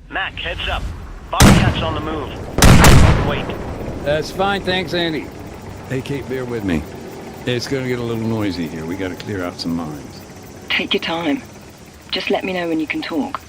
Mac, heads up. Bobcat's on the move. Wait. That's fine, thanks, Andy. Hey, Kate, bear with me. It's gonna get a little noisy here. We gotta clear out some mines. Take your time. Just let me know when you can talk.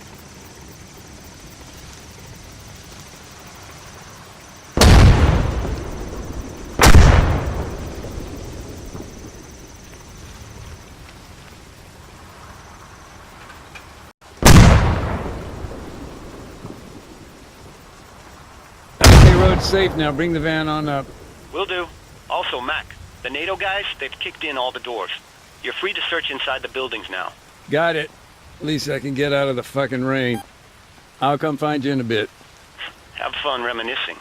Okay, road's safe now. Bring the van on up. Will do. Also, Mac, the NATO guys, they've kicked in all the doors. You're free to search inside the buildings now. Got it. At least I can get out of the fucking rain. I'll come find you in a bit. Have fun reminiscing.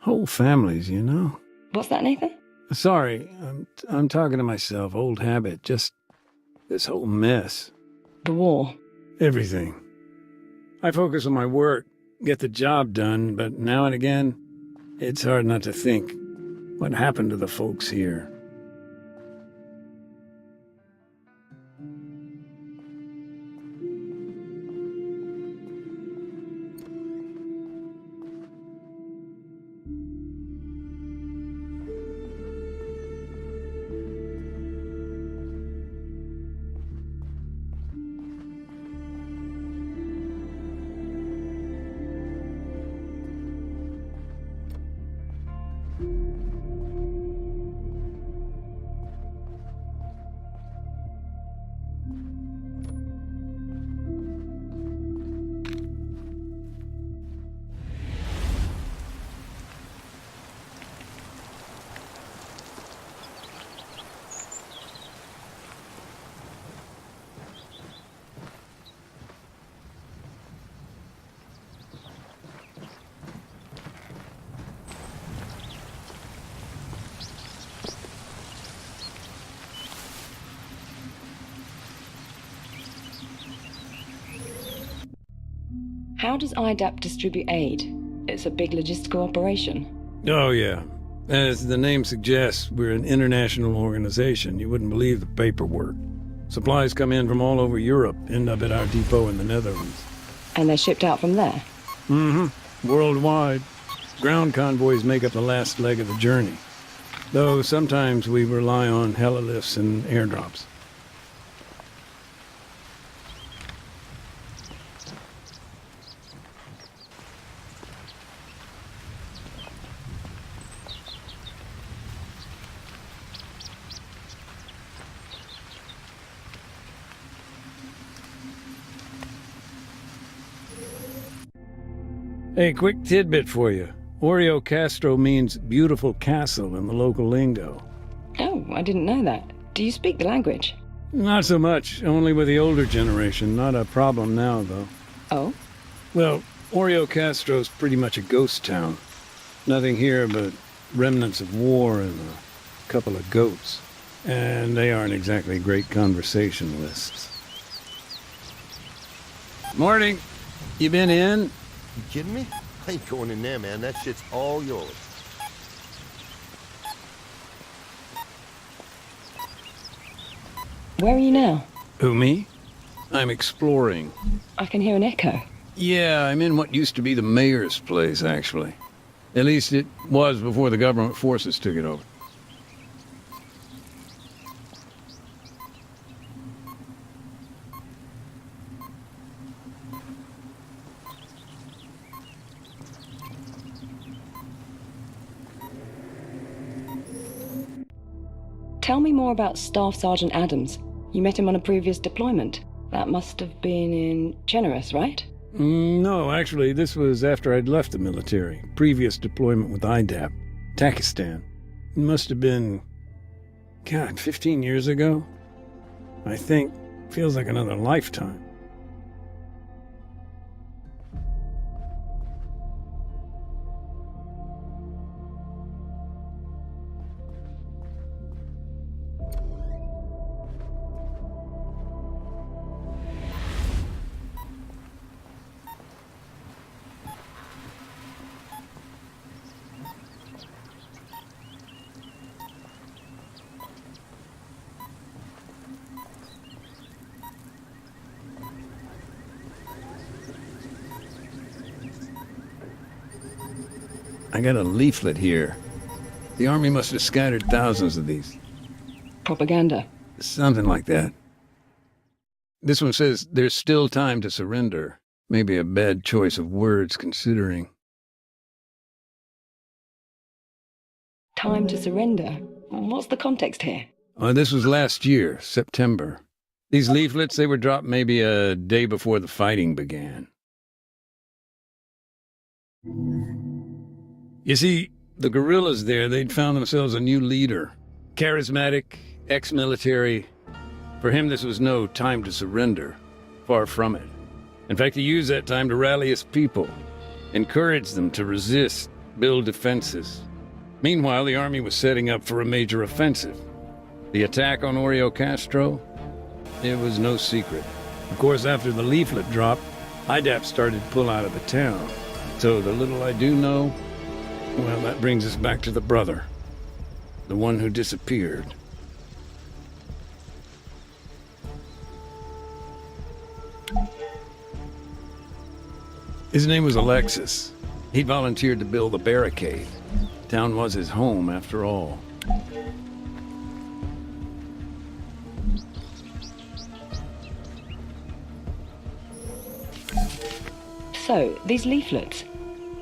Whole families, you know? What's that, Nathan? Sorry, I'm talking to myself. Old habit. Just this whole mess. The war. Everything. I focus on my work, get the job done, but now and again, it's hard not to think, what happened to the folks here? How does IDAP distribute aid? It's a big logistical operation. Oh, yeah. As the name suggests, we're an international organization. You wouldn't believe the paperwork. Supplies come in from all over Europe, end up at our depot in the Netherlands. And they're shipped out from there? Mm-hmm. Worldwide. Ground convoys make up the last leg of the journey. Though sometimes we rely on helilifts and airdrops. Hey, quick tidbit for you. Oreo Castro means beautiful castle in the local lingo. Oh, I didn't know that. Do you speak the language? Not so much, only with the older generation. Not a problem now, though. Oh? Well, Oreo Castro's pretty much a ghost town. Nothing here but remnants of war and a couple of goats. And they aren't exactly great conversationalists. Morning. You been in? You kidding me? I ain't going in there, man. That shit's all yours. Where are you now? Who, me? I'm exploring. I can hear an echo. Yeah, I'm in what used to be the mayor's place, actually. At least it was before the government forces took it over. Tell me more about Staff Sergeant Adams. You met him on a previous deployment. That must have been in Generous, right? No, actually, this was after I'd left the military. Previous deployment with IDAP, Pakistan. It must have been, 15 years ago? I think. Feels like another lifetime. I got a leaflet here. The army must have scattered thousands of these. Propaganda. Something like that. This one says, there's still time to surrender. Maybe a bad choice of words, considering. Time to surrender? What's the context here? This was last year, September. These leaflets, they were dropped maybe a day before the fighting began. You see, the guerrillas there, they'd found themselves a new leader. Charismatic, ex-military. For him, this was no time to surrender. Far from it. In fact, he used that time to rally his people, encourage them to resist, build defenses. Meanwhile, the army was setting up for a major offensive. The attack on Oreo Castro? It was no secret. Of course, after the leaflet dropped, IDAP started to pull out of the town. So the little I do know, well, that brings us back to the brother. The one who disappeared. His name was Alexis. He'd volunteered to build the barricade. Town was his home, after all. So, these leaflets,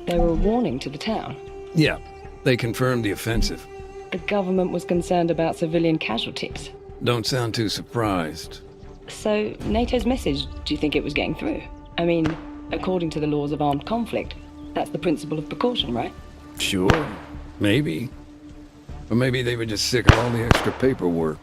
they were a warning to the town. Yeah, they confirmed the offensive. The government was concerned about civilian casualties. Don't sound too surprised. So, NATO's message, do you think it was getting through? I mean, according to the laws of armed conflict, that's the principle of precaution, right? Sure, maybe. Or maybe they were just sick of all the extra paperwork.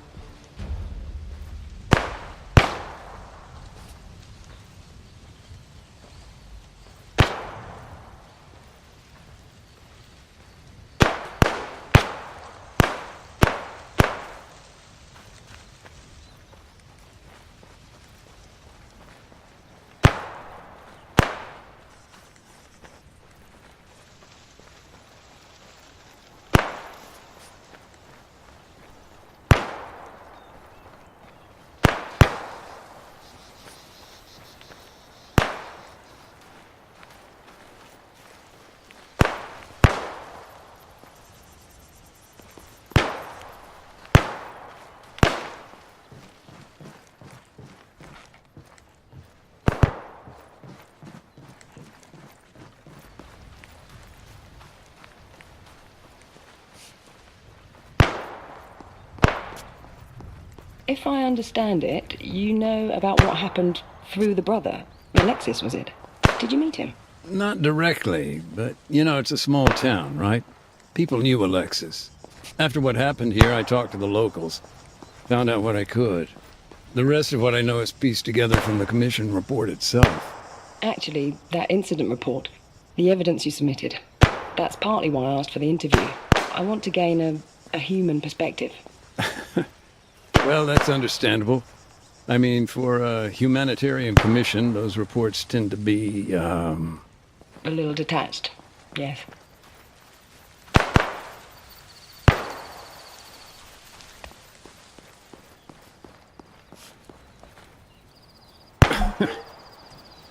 If I understand it, you know about what happened through the brother. Alexis, was it? Did you meet him? Not directly, but, it's a small town, right? People knew Alexis. After what happened here, I talked to the locals. Found out what I could. The rest of what I know is pieced together from the commission report itself. Actually, that incident report, the evidence you submitted, that's partly why I asked for the interview. I want to gain a human perspective. Well, that's understandable. I mean, for a humanitarian commission, those reports tend to be, A little detached, yes.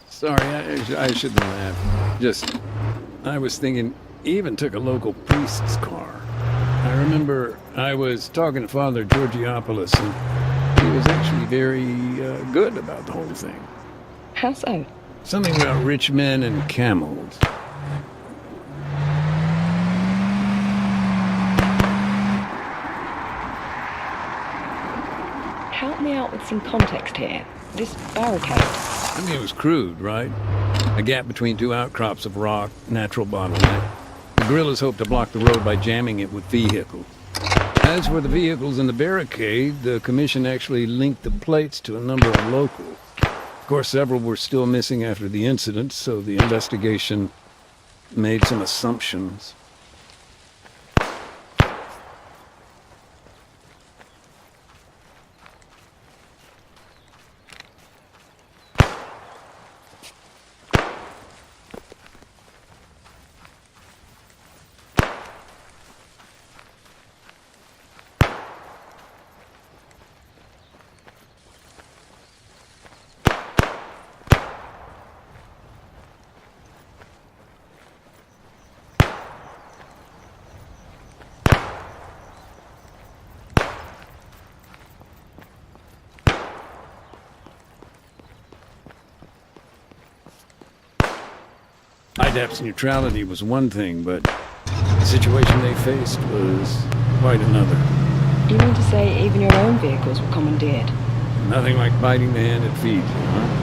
Sorry, I shouldn't laugh. I was thinking, he even took a local priest's car. I remember I was talking to Father Georgiopoulos, and he was actually very good about the whole thing. How so? Something about rich men and camels. Help me out with some context here. This barricade. I mean, it was crude, right? A gap between two outcrops of rock, natural bottleneck. The guerrillas hoped to block the road by jamming it with vehicles. As for the vehicles in the barricade, the commission actually linked the plates to a number of locals. Of course, several were still missing after the incident, so the investigation made some assumptions. IDAP's neutrality was one thing, but the situation they faced was quite another. You mean to say even your own vehicles were commandeered? Nothing like biting the hand that feeds you, huh?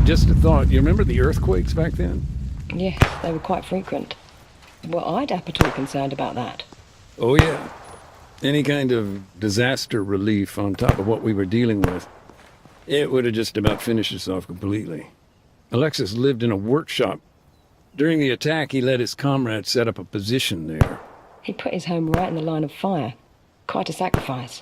Just a thought, you remember the earthquakes back then? Yes, they were quite frequent. Were IDAP at all concerned about that? Oh yeah. Any kind of disaster relief on top of what we were dealing with, it would have just about finished us off completely. Alexis lived in a workshop. During the attack, he let his comrades set up a position there. He put his home right in the line of fire. Quite a sacrifice.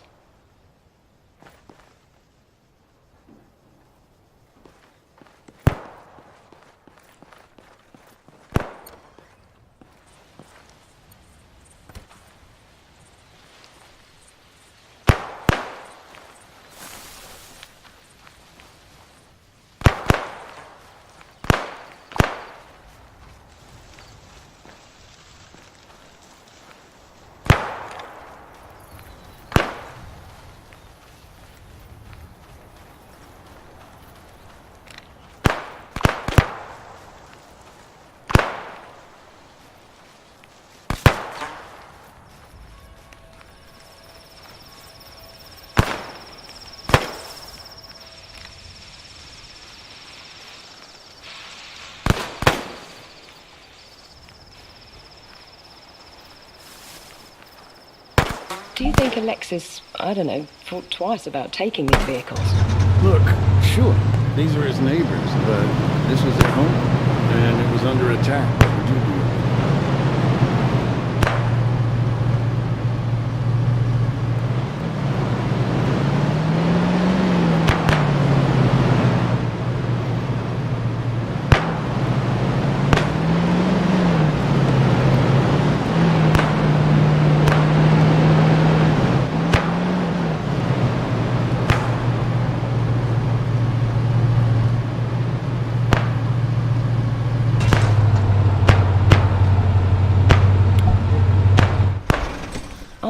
Do you think Alexis, I don't know, thought twice about taking these vehicles? Look, sure, these are his neighbors, but this was their home, and it was under attack. What would you do?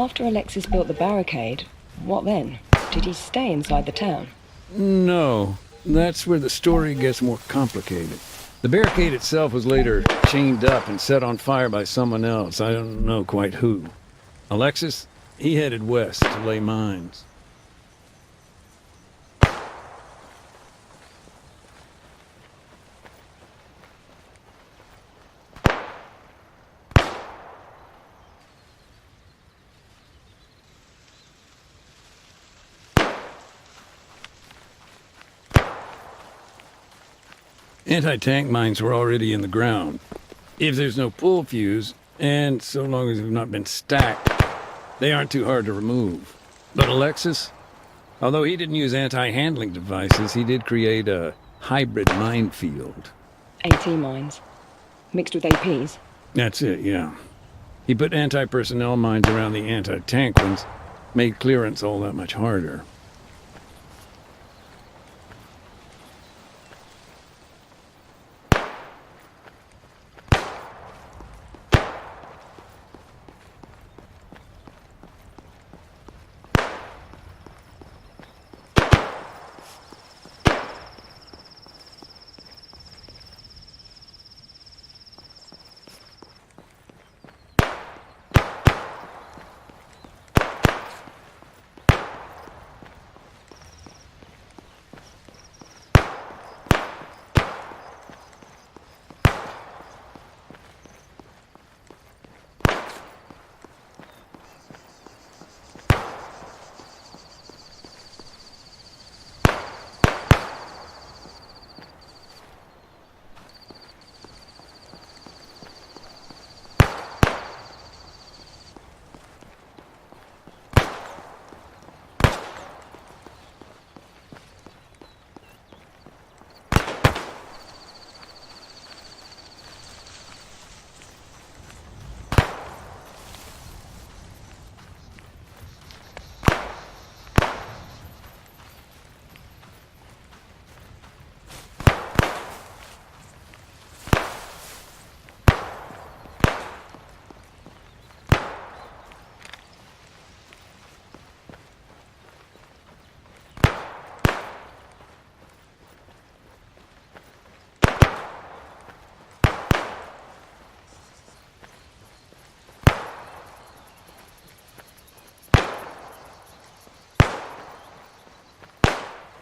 after Alexis built the barricade, what then? Did he stay inside the town? No, that's where the story gets more complicated. The barricade itself was later chained up and set on fire by someone else. I don't know quite who. Alexis, he headed west to lay mines. Anti-tank mines were already in the ground. If there's no pull fuse, and so long as they've not been stacked, they aren't too hard to remove. But Alexis, although he didn't use anti-handling devices, he did create a hybrid minefield. AT mines. Mixed with APs. That's it, yeah. He put anti-personnel mines around the anti-tank ones, made clearance all that much harder.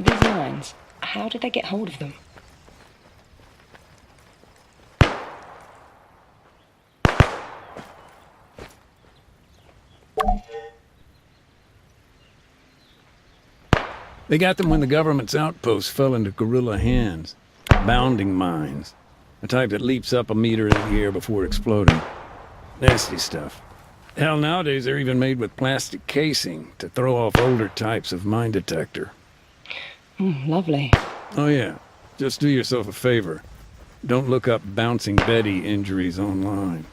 These mines, how did they get hold of them? They got them when the government's outposts fell into guerrilla hands. Bounding mines. A type that leaps up a meter in the air before exploding. Nasty stuff. Hell, nowadays they're even made with plastic casing to throw off older types of mine detector. Lovely. Oh yeah, just do yourself a favor. Don't look up Bouncing Betty injuries online.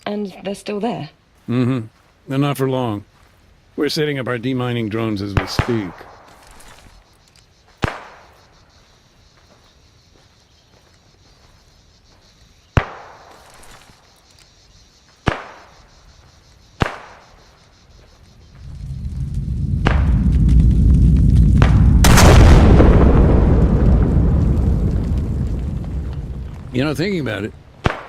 And they're still there? Mm-hmm. And not for long. We're setting up our demining drones as we speak. You know, thinking about it,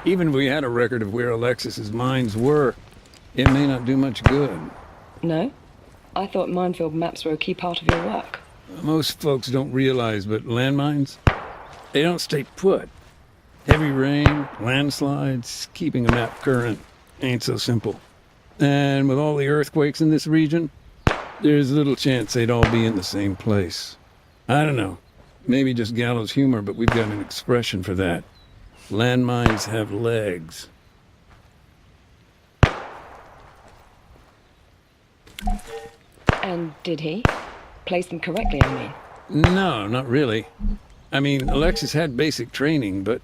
even if we had a record of where Alexis's mines were, it may not do much good. No? I thought minefield maps were a key part of your work. Most folks don't realize, but landmines, they don't stay put. Heavy rain, landslides, keeping a map current ain't so simple. And with all the earthquakes in this region, there's little chance they'd all be in the same place. I don't know. Maybe just gallows humor, but we've got an expression for that. Landmines have legs. And did he? Place them correctly, I mean. No, not really. I mean, Alexis had basic training, but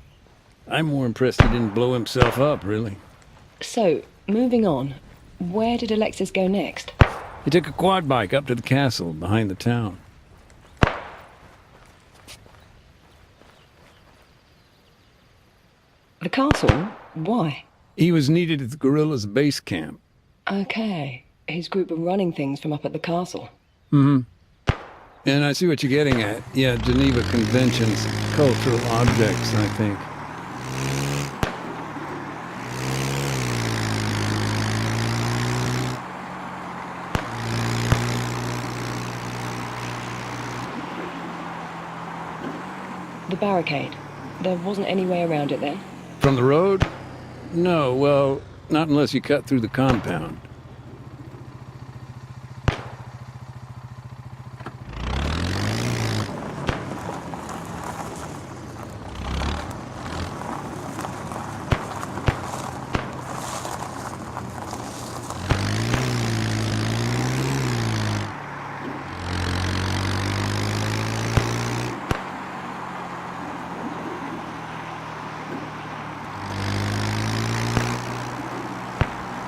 I'm more impressed he didn't blow himself up, really. So, moving on. Where did Alexis go next? He took a quad bike up to the castle behind the town. The castle? Why? He was needed at the Guerilla's base camp. Okay. His group were running things from up at the castle. Mm-hmm. And I see what you're getting at. Yeah, Geneva Convention's cultural objects, I think. The barricade. There wasn't any way around it then? From the road? No, well, not unless you cut through the compound.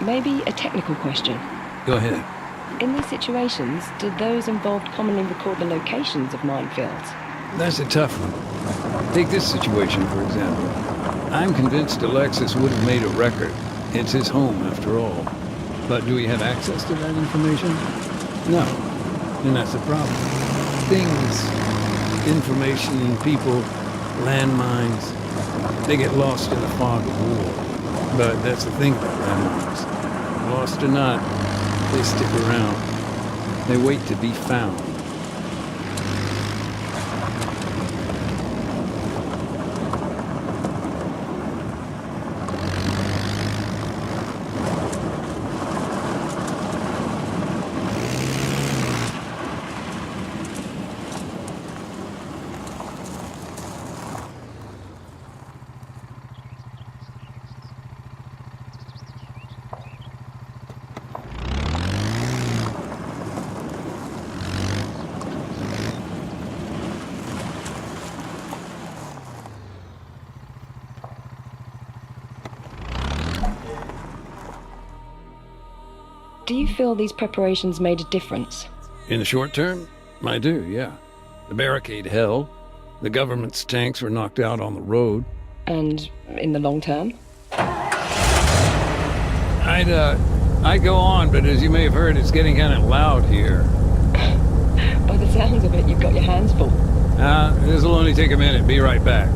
Maybe a technical question. Go ahead. In these situations, did those involved commonly record the locations of minefields? That's a tough one. Take this situation, for example. I'm convinced Alexis would have made a record. It's his home, after all. But do we have access to that information? No. And that's the problem. Things, information, people, landmines, they get lost in the fog of war. But that's the thing about landmines. Lost or not, they stick around. They wait to be found. Do you feel these preparations made a difference? In the short term, I do, yeah. The barricade held. The government's tanks were knocked out on the road. And in the long term? I'd go on, but as you may have heard, it's getting kind of loud here. By the sounds of it, you've got your hands full. This'll only take a minute. Be right back.